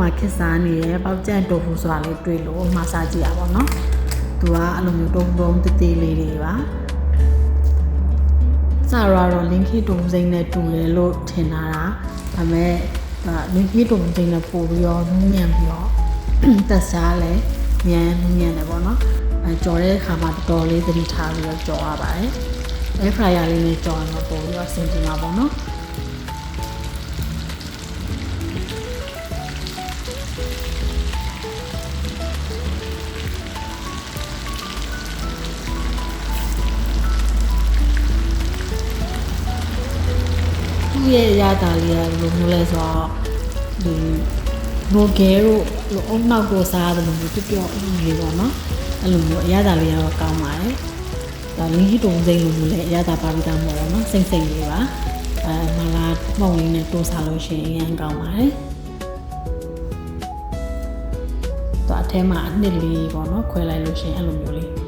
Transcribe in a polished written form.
မှာခက်စားနေရပေါက်ကြံတိုဖူဆိုတာလေးတွေ့လို့မှာစားကြည့်ရပါတော့သူကအဲ့လိုမျိုးတုံးတေးသေးလေးတွေပါစာရတော့လင်းခီတုံစိမ့်နဲ့တူတယ်လို့ထင်တာဒါပေမဲ့လင်းခီတုံစိမ့်နဲ့ပို့ပြီးတော့နူးညံ့ပြီးတော့တက်စားလဲညံတယ်ပေါ့နော်ကြော်တဲ့အခါမှာတော်တော်လေးသတိထားပြီးတော့ကြော်ရပါတယ်အဲဖရိုင်ယာလေးနဲ့ကြော်ရင်တော့ပို့ပြီးတော့ဆင်ပြေမှာပေါ့နော်ရဲ့ရတာလေးကလိုမျိုးလဲဆိုတော့ဒီနိုဂဲတို့အုံနောက်ကိုစားတယ်လို့ပြောအင်းလေးပေါ့နော်အဲ့လိုမျိုးအရသာလေးကတော့ကောင်းပါတယ်ဒါလင်းဟီတုံစိမ့်လို့လည်းအရသာပါပြီးသားမဟုတ်ဘူးနော်စိမ့်လေးပါမလာမှုံလေးနဲ့တိုးစားလို့ရှိရင်အရင်ကောင်းပါတယ်သူအထဲမှာအနှစ်လေးပေါ့နော်ခွဲလိုက်လို့ရှိရင်အဲ့လိုမျိုးလေး